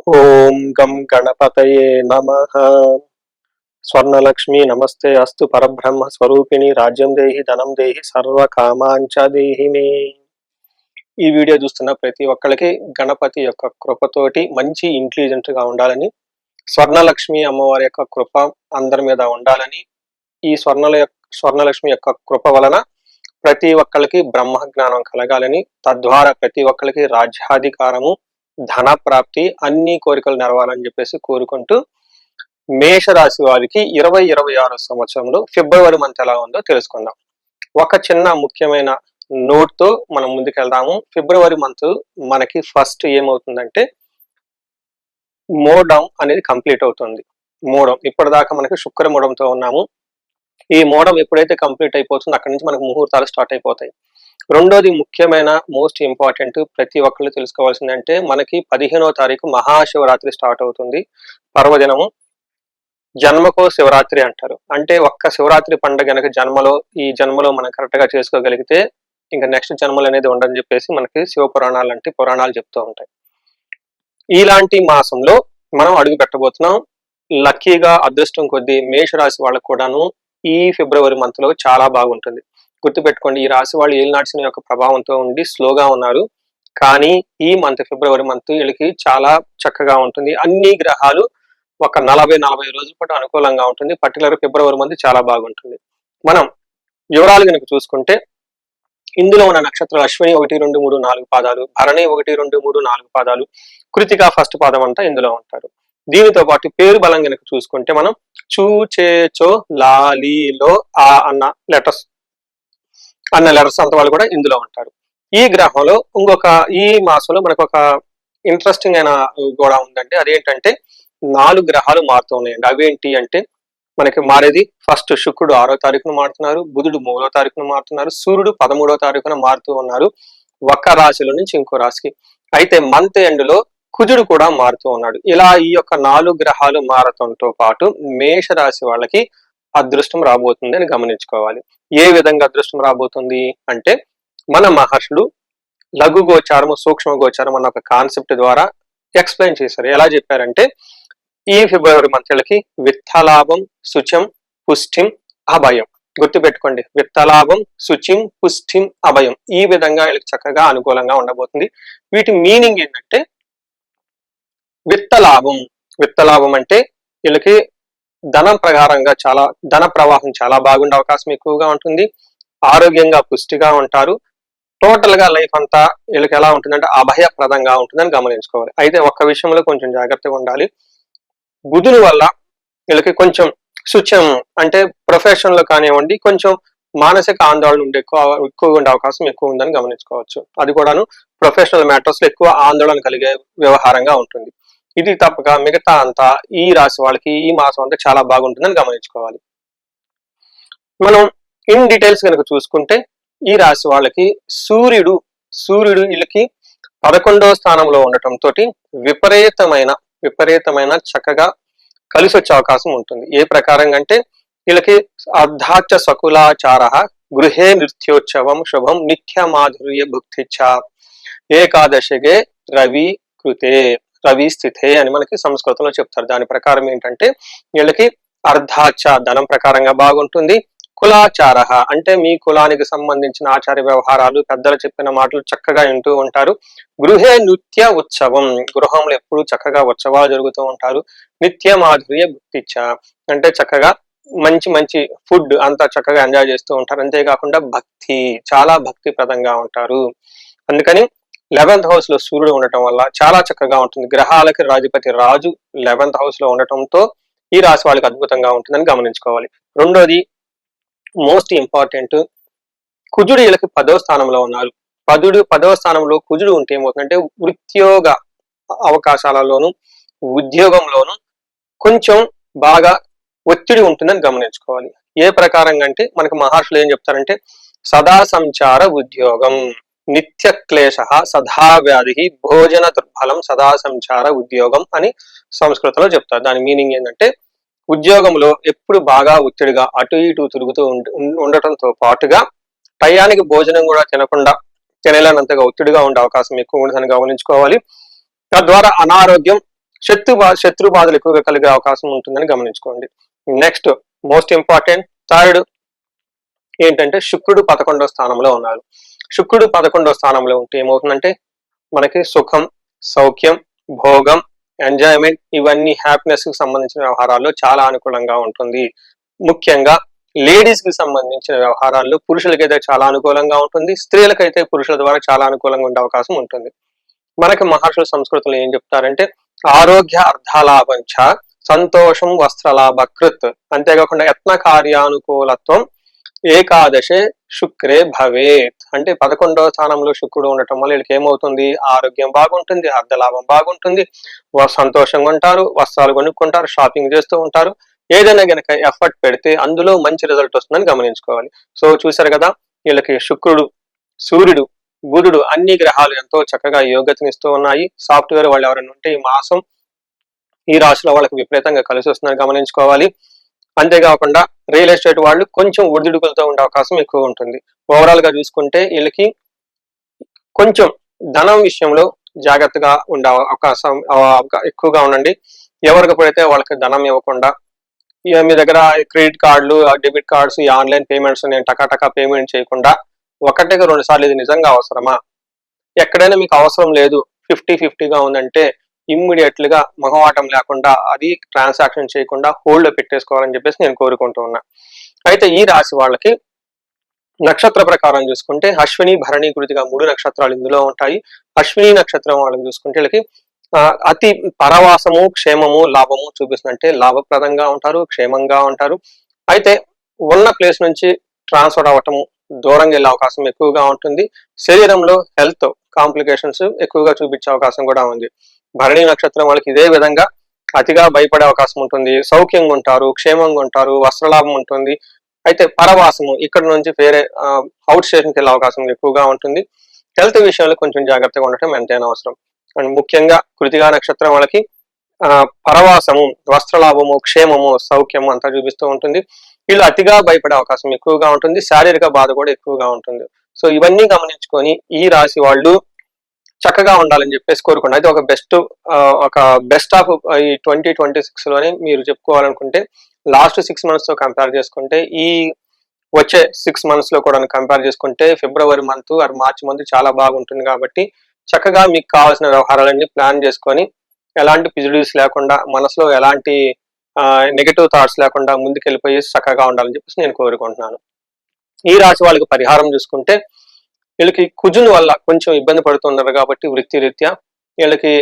ఓం గం గణపతయే నమః. స్వర్ణలక్ష్మి నమస్తే అస్తు పరబ్రహ్మ స్వరూపిణి రాజ్యం దేహి ధనం దేహి సర్వ కామాంచ దేహి మే. ఈ వీడియో చూస్తున్న ప్రతి ఒక్కరికి గణపతి యొక్క కృపతోటి మంచి ఇంటెలిజెంట్ గా ఉండాలని, స్వర్ణలక్ష్మి అమ్మవారి యొక్క కృప అందరి మీద ఉండాలని, ఈ స్వర్ణలక్ష్మి యొక్క కృప వలన ప్రతి ఒక్కరికి బ్రహ్మ జ్ఞానం కలగాలని, తద్వారా ప్రతి ఒక్కరికి రాజ్యాధికారము, ధన ప్రాప్తి, అన్ని కోరికలు నెరవాలని చెప్పేసి కోరుకుంటూ, మేషరాశి వారికి 2026 సంవత్సరంలో ఫిబ్రవరి మంత్ ఎలా ఉందో తెలుసుకుందాం. ఒక చిన్న ముఖ్యమైన నోట్ తో మనం ముందుకెళ్దాము. ఫిబ్రవరి మంత్ మనకి ఫస్ట్ ఏమవుతుందంటే మోడం అనేది కంప్లీట్ అవుతుంది. మోడం ఇప్పటిదాకా మనకి శుక్ర మోడంతో ఉన్నాము. ఈ మోడం ఎప్పుడైతే కంప్లీట్ అయిపోతుందో అక్కడి నుంచి మనకు ముహూర్తాలు స్టార్ట్ అయిపోతాయి. రెండోది ముఖ్యమైన మోస్ట్ ఇంపార్టెంట్ ప్రతి ఒక్కళ్ళు తెలుసుకోవాల్సిందంటే మనకి 15వ తారీఖు మహాశివరాత్రి స్టార్ట్ అవుతుంది. పర్వదినము జన్మకో శివరాత్రి అంటారు. అంటే ఒక్క శివరాత్రి పండుగ కనుక ఈ జన్మలో మనం కరెక్ట్ గా చేసుకోగలిగితే ఇంకా నెక్స్ట్ జన్మలు అనేది ఉండని చెప్పేసి మనకి శివ పురాణాలు అంటే పురాణాలు చెప్తూ ఉంటాయి. ఇలాంటి మాసంలో మనం అడుగు పెట్టబోతున్నాం. లక్కీగా అదృష్టం కొద్దీ మేషరాశి వాళ్ళకు కూడాను ఈ ఫిబ్రవరి మంత్ లో చాలా బాగుంటుంది. గుర్తుపెట్టుకోండి, ఈ రాశి వాళ్ళు ఏలినాటి శని యొక్క ప్రభావంతో ఉండి స్లోగా ఉన్నారు. కానీ ఈ మంత్ ఫిబ్రవరి మంత్ వీళ్ళకి చాలా చక్కగా ఉంటుంది. అన్ని గ్రహాలు ఒక 40 రోజుల పాటు అనుకూలంగా ఉంటుంది. పర్టికులర్ ఫిబ్రవరి మంత్ చాలా బాగుంటుంది. మనం వివరాలు కనుక చూసుకుంటే ఇందులో ఉన్న నక్షత్రాలు అశ్విని 1, 2, 3, 4 పాదాలు, భరణి 1, 2, 3, 4 పాదాలు, కృతిక ఫస్ట్ పాదం అంతా ఇందులో ఉంటారు. దీనితో పాటు పేరు బలం కనుక చూసుకుంటే మనం చూ, చే, చో, లా, లీ, లో, ఆ అన్న లెటర్స్ అంత వాళ్ళు కూడా ఇందులో ఉంటారు. ఈ గ్రహంలో ఈ మాసంలో మనకు ఒక ఇంట్రెస్టింగ్ అయిన కూడా ఉందంటే అదేంటంటే 4 గ్రహాలు మారుతూ ఉన్నాయండి. అవేంటి అంటే మనకి మారేది ఫస్ట్ శుక్రుడు 6వ తారీఖున మారుతున్నారు, బుధుడు 3వ తారీఖున మారుతున్నారు, సూర్యుడు 13వ తారీఖున మారుతూ ఉన్నారు ఒక రాశిలో నుంచి ఇంకో రాశికి. అయితే మంత్ ఎండ్ లో కుజుడు కూడా మారుతూ ఉన్నాడు. ఇలా ఈ యొక్క 4 గ్రహాలు మారటంతో పాటు మేషరాశి వాళ్ళకి అదృష్టం రాబోతుంది అని గమనించుకోవాలి. ఏ విధంగా అదృష్టం రాబోతుంది అంటే మన మహర్షులు లఘు గోచారము, సూక్ష్మ గోచారం అన్న ఒక కాన్సెప్ట్ ద్వారా ఎక్స్ప్లెయిన్ చేశారు. ఎలా చెప్పారంటే ఈ ఫిబ్రవరి మంత్రులకి విత్తలాభం, శుచిం, పుష్టిం, అభయం. గుర్తుపెట్టుకోండి, విత్తలాభం, శుచిం, పుష్టిం, అభయం. ఈ విధంగా వీళ్ళకి చక్కగా అనుకూలంగా ఉండబోతుంది. వీటి మీనింగ్ ఏంటంటే విత్తలాభం అంటే వీళ్ళకి ధనం ప్రకారంగా ధన ప్రవాహం చాలా బాగుండే అవకాశం ఎక్కువగా ఉంటుంది. ఆరోగ్యంగా పుష్టిగా ఉంటారు. టోటల్ గా లైఫ్ అంతా వీళ్ళకి ఎలా ఉంటుందంటే అభయప్రదంగా ఉంటుందని గమనించుకోవాలి. అయితే ఒక్క విషయంలో కొంచెం జాగ్రత్తగా ఉండాలి. బుధుని వల్ల వీళ్ళకి కొంచెం శుచ్యం అంటే ప్రొఫెషన్ లో కానివ్వండి, కొంచెం మానసిక ఆందోళన ఎక్కువగా ఉండే అవకాశం ఎక్కువ ఉందని గమనించుకోవచ్చు. అది కూడాను ప్రొఫెషనల్ మ్యాటర్స్ లో ఎక్కువ ఆందోళన కలిగే వ్యవహారంగా ఉంటుంది. ఇది తప్పక మిగతా అంతా ఈ రాశి వాళ్ళకి ఈ మాసం అంతా చాలా బాగుంటుందని గమనించుకోవాలి. మనం ఇన్ డీటెయిల్స్ కనుక చూసుకుంటే ఈ రాశి వాళ్ళకి సూర్యుడు వీళ్ళకి 11వ స్థానంలో ఉండటంతో విపరీతమైన చక్కగా కలిసి వచ్చే అవకాశం ఉంటుంది. ఏ ప్రకారంగా అంటే వీళ్ళకి అర్ధాచ సకులాచార గృహే నృత్యోత్సవం శుభం నిత్య మాధుర్య భుక్తిచ్చ ఏకాదశిగే రవి స్థితే అని మనకి సంస్కృతంలో చెప్తారు. దాని ప్రకారం ఏంటంటే వీళ్ళకి అర్ధాచ ధనం ప్రకారంగా బాగుంటుంది. కులాచార అంటే మీ కులానికి సంబంధించిన ఆచార వ్యవహారాలు, పెద్దలు చెప్పిన మాటలు చక్కగా వింటూ ఉంటారు. గృహే నృత్య ఉత్సవం, గృహంలో ఎప్పుడు చక్కగా ఉత్సవాలు జరుగుతూ ఉంటారు. నిత్య మాధుర్య భుక్తిచ్చ అంటే చక్కగా మంచి ఫుడ్ అంతా చక్కగా ఎంజాయ్ చేస్తూ ఉంటారు. అంతేకాకుండా చాలా భక్తిప్రదంగా ఉంటారు. అందుకని 11th హౌస్ లో సూర్యుడు ఉండటం వల్ల చాలా చక్కగా ఉంటుంది. గ్రహాలకి రాజు 11th హౌస్ లో ఉండటంతో ఈ రాశి వాళ్ళకి అద్భుతంగా ఉంటుందని గమనించుకోవాలి. రెండోది మోస్ట్ ఇంపార్టెంట్, కుజుడు వీళ్ళకి 10వ స్థానంలో ఉన్నారు. 10వ స్థానంలో కుజుడు ఉంటే ఏమవుతుందంటే ఉద్యోగ అవకాశాలలోను, ఉద్యోగంలోను కొంచెం బాగా ఒత్తిడి ఉంటుందని గమనించుకోవాలి. ఏ ప్రకారంగా అంటే మనకు మహర్షులు ఏం చెప్తారంటే సదా సంచార ఉద్యోగం, నిత్య క్లేశ సదా వ్యాధి, భోజన దుర్బలం, సదా సంచార ఉద్యోగం అని సంస్కృతంలో చెప్తారు. దాని మీనింగ్ ఏంటంటే ఉద్యోగంలో ఎప్పుడు బాగా ఒత్తిడిగా అటు ఇటు తిరుగుతూ ఉండటంతో పాటుగా టయానికి భోజనం కూడా తినలేనంతగా ఒత్తిడిగా ఉండే అవకాశం ఎక్కువ ఉంటుందని గమనించుకోవాలి. తద్వారా అనారోగ్యం శత్రు బాధలు ఎక్కువగా కలిగే అవకాశం ఉంటుందని గమనించుకోండి. నెక్స్ట్ మోస్ట్ ఇంపార్టెంట్ థర్డ్ ఏంటంటే శుక్రుడు 11వ స్థానంలో ఉన్నారు. శుక్రుడు 11వ స్థానంలో ఉంటే ఏమవుతుందంటే మనకి సుఖం, సౌఖ్యం, భోగం, ఎంజాయ్మెంట్ ఇవన్నీ హ్యాపీనెస్ కి సంబంధించిన వ్యవహారాల్లో చాలా అనుకూలంగా ఉంటుంది. ముఖ్యంగా లేడీస్ కి సంబంధించిన వ్యవహారాల్లో పురుషులకైతే చాలా అనుకూలంగా ఉంటుంది, స్త్రీలకైతే పురుషుల ద్వారా చాలా అనుకూలంగా ఉండే అవకాశం ఉంటుంది. మనకి మహర్షుల సంస్కృతిలో ఏం చెప్తారంటే ఆరోగ్య అర్ధలాభంచ సంతోషం వస్త్రలాభ కృత్, అంతేకాకుండా యత్న కార్యానుకూలత్వం ఏకాదశే శుక్రే భవేత్. అంటే 11వ స్థానంలో శుక్రుడు ఉండటం వల్ల వీళ్ళకి ఏమవుతుంది, ఆరోగ్యం బాగుంటుంది, అర్ధలాభం బాగుంటుంది, సంతోషంగా ఉంటారు, వస్త్రాలు కొనుక్కుంటారు, షాపింగ్ చేస్తూ ఉంటారు. ఏదైనా గనక ఎఫర్ట్ పెడితే అందులో మంచి రిజల్ట్ వస్తుందని గమనించుకోవాలి. సో చూసారు కదా, వీళ్ళకి శుక్రుడు, సూర్యుడు, బుధుడు అన్ని గ్రహాలు ఎంతో చక్కగా యోగ్యతనిస్తూ ఉన్నాయి. సాఫ్ట్వేర్ వాళ్ళు ఎవరైనా ఉంటే ఈ మాసం ఈ రాశిలో వాళ్ళకి విపరీతంగా కలిసి వస్తుందని గమనించుకోవాలి. అంతేకాకుండా రియల్ ఎస్టేట్ వాళ్ళు కొంచెం ఒడిదుడుకులతో ఉండే అవకాశం ఎక్కువ ఉంటుంది. ఓవరాల్ గా చూసుకుంటే వీళ్ళకి కొంచెం ధనం విషయంలో జాగ్రత్తగా ఉండే అవకాశం ఎక్కువగా ఉండండి. ఎవరికి పడితే వాళ్ళకి ధనం ఇవ్వకుండా, మీ దగ్గర క్రెడిట్ కార్డులు, డెబిట్ కార్డ్స్, ఈ ఆన్లైన్ పేమెంట్స్ నేను టకాటకా పేమెంట్ చేయకుండా ఒకటికి 2 సార్లు ఇది నిజంగా అవసరమా, ఎక్కడైనా మీకు అవసరం లేదు 50-50గా ఉందంటే ఇమ్మీడియట్ గా మొహమాటం లేకుండా అది ట్రాన్సాక్షన్ చేయకుండా హోల్డ్ లో పెట్టేసుకోవాలని చెప్పేసి నేను కోరుకుంటూ ఉన్నా. అయితే ఈ రాశి వాళ్ళకి నక్షత్ర ప్రకారం చూసుకుంటే అశ్విని, భరణి, కృతిక 3 నక్షత్రాలు ఇందులో ఉంటాయి. అశ్విని నక్షత్రం వాళ్ళని చూసుకుంటే వీళ్ళకి అతి పరవాసము, క్షేమము, లాభము చూపిస్తుంది. అంటే లాభప్రదంగా ఉంటారు, క్షేమంగా ఉంటారు. అయితే ఉన్న ప్లేస్ నుంచి ట్రాన్స్ఫర్ అవ్వటము, దూరంగా వెళ్ళే అవకాశం ఎక్కువగా ఉంటుంది. శరీరంలో హెల్త్ కాంప్లికేషన్స్ ఎక్కువగా చూపించే అవకాశం కూడా ఉంది. భరణి నక్షత్రం వాళ్ళకి ఇదే విధంగా అతిగా భయపడే అవకాశం ఉంటుంది, సౌఖ్యంగా ఉంటారు, క్షేమంగా ఉంటారు, వస్త్రలాభం ఉంటుంది. అయితే పరవాసము ఇక్కడ నుంచి వేరే అవుట్ స్టేషన్కి వెళ్ళే అవకాశం ఎక్కువగా ఉంటుంది. హెల్త్ విషయంలో కొంచెం జాగ్రత్తగా ఉండటం ఎంతైనా అవసరం. అండ్ ముఖ్యంగా కృతికా నక్షత్రం వాళ్ళకి పరవాసము, వస్త్రలాభము, క్షేమము, సౌఖ్యము అంతా చూపిస్తూ ఉంటుంది. వీళ్ళు అతిగా భయపడే అవకాశం ఎక్కువగా ఉంటుంది, శారీరక బాధ కూడా ఎక్కువగా ఉంటుంది. సో ఇవన్నీ గమనించుకొని ఈ రాశి వాళ్ళు చక్కగా ఉండాలని చెప్పేసి కోరుకోండి. అయితే ఒక బెస్ట్ ఆఫ్ ఈ 2026 లోనే మీరు చెప్పుకోవాలనుకుంటే లాస్ట్ 6 months తో కంపేర్ చేసుకుంటే ఈ వచ్చే 6 months లో కూడా కంపేర్ చేసుకుంటే ఫిబ్రవరి మంత్ ఆర్ మార్చి మంత్ చాలా బాగుంటుంది. కాబట్టి చక్కగా మీకు కావాల్సిన వ్యవహారాలన్నీ ప్లాన్ చేసుకొని ఎలాంటి ప్రిజుడిస్ లేకుండా, మనసులో ఎలాంటి నెగటివ్ థాట్స్ లేకుండా ముందుకెళ్ళిపోయి చక్కగా ఉండాలని చెప్పేసి నేను కోరుకుంటున్నాను. ఈ రాశి వాళ్ళకి పరిహారం చూసుకుంటే వీళ్ళకి కుజుని వల్ల కొంచెం ఇబ్బంది పడుతున్నారు కాబట్టి వృత్తి రీత్యా వీళ్ళకి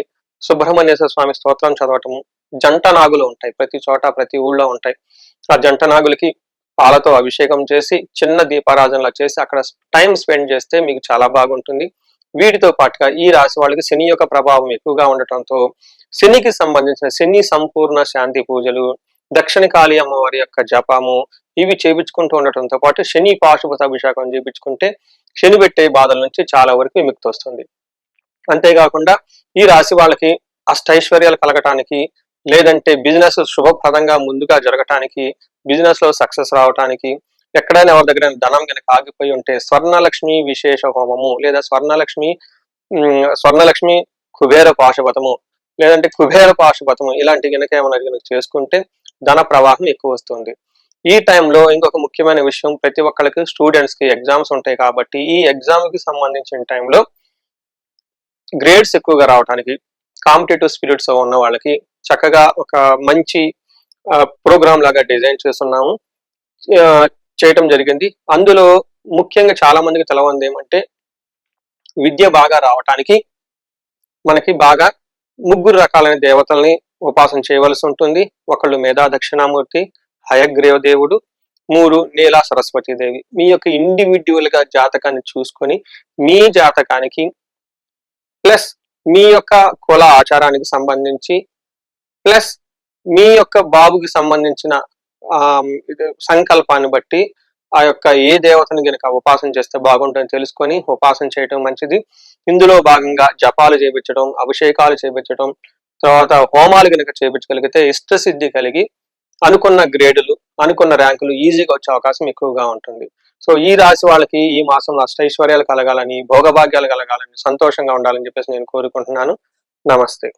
సుబ్రహ్మణ్యేశ్వర స్వామి స్తోత్రం చదవటము, జంట నాగులు ఉంటాయి ప్రతి చోట, ప్రతి ఊళ్ళో ఉంటాయి. ఆ జంట నాగులకి పాలతో అభిషేకం చేసి చిన్న దీపారాధనలా చేసి అక్కడ టైం స్పెండ్ చేస్తే మీకు చాలా బాగుంటుంది. వీటితో పాటుగా ఈ రాశి వాళ్ళకి శని యొక్క ప్రభావం ఎక్కువగా ఉండటంతో శనికి సంబంధించిన శని సంపూర్ణ శాంతి పూజలు, దక్షిణ కాళీ అమ్మవారి యొక్క జపము ఇవి చేపించుకుంటూ ఉండటంతో పాటు శని పాశుపత అభిషేకం చేపించుకుంటే శని పెట్టే బాధల నుంచి చాలా వరకు విముక్తి వస్తుంది. అంతేకాకుండా ఈ రాశి వాళ్ళకి అష్టైశ్వర్యాలు కలగటానికి, లేదంటే బిజినెస్ శుభప్రదంగా ముందుగా జరగటానికి, బిజినెస్ లో సక్సెస్ రావటానికి, ఎక్కడైనా ఎవరి దగ్గర ధనం కనుక ఆగిపోయి ఉంటే స్వర్ణలక్ష్మి విశేష హోమము, లేదా స్వర్ణలక్ష్మి కుబేర పాశుపతము, లేదంటే కుబేర పాశుపతము ఇలాంటి కనుక ఏమైనా చేసుకుంటే ధన ప్రవాహం ఎక్కువ వస్తుంది. ఈ టైంలో ఇంకొక ముఖ్యమైన విషయం, ప్రతి ఒక్కరికి స్టూడెంట్స్ కి ఎగ్జామ్స్ ఉంటాయి కాబట్టి ఈ ఎగ్జామ్ కి సంబంధించిన టైంలో గ్రేడ్స్ ఎక్కువగా రావడానికి, కాంపిటేటివ్ స్పిరిట్స్ ఉన్న వాళ్ళకి చక్కగా ఒక మంచి ప్రోగ్రామ్ లాగా డిజైన్ చేస్తున్నాము, చేయటం జరిగింది. అందులో ముఖ్యంగా చాలా మందికి తెలవంది ఏమంటే విద్య బాగా రావటానికి మనకి బాగా 3 రకాలైన దేవతల్ని ఉపాసన చేయవలసి ఉంటుంది. ఒకళ్ళు మేధా దక్షిణామూర్తి, హయగ్రీవ దేవుడు, 3 నీలా సరస్వతి దేవి. మీ యొక్క ఇండివిడ్యువల్ గా జాతకాన్ని చూసుకొని మీ జాతకానికి ప్లస్ మీ యొక్క కుల ఆచారానికి సంబంధించి ప్లస్ మీ యొక్క బాబుకి సంబంధించిన సంకల్పాన్ని బట్టి ఆ యొక్క ఏ దేవతని గనక ఉపాసన చేస్తే బాగుంటుందని తెలుసుకొని ఉపాసన చేయటం మంచిది. ఇందులో భాగంగా జపాలు చేయించడం, అభిషేకాలు చేయించడం, తర్వాత హోమాలు గనక చేయించగలిగితే ఇష్టసిద్ధి కలిగి అనుకున్న గ్రేడులు, అనుకున్న ర్యాంకులు ఈజీగా వచ్చే అవకాశం ఎక్కువగా ఉంటుంది. సో ఈ రాశి వాళ్ళకి ఈ మాసంలో అష్టైశ్వర్యాలు కలగాలని, భోగభాగ్యాలు కలగాలని, సంతోషంగా ఉండాలని చెప్పేసి నేను కోరుకుంటున్నాను. నమస్తే.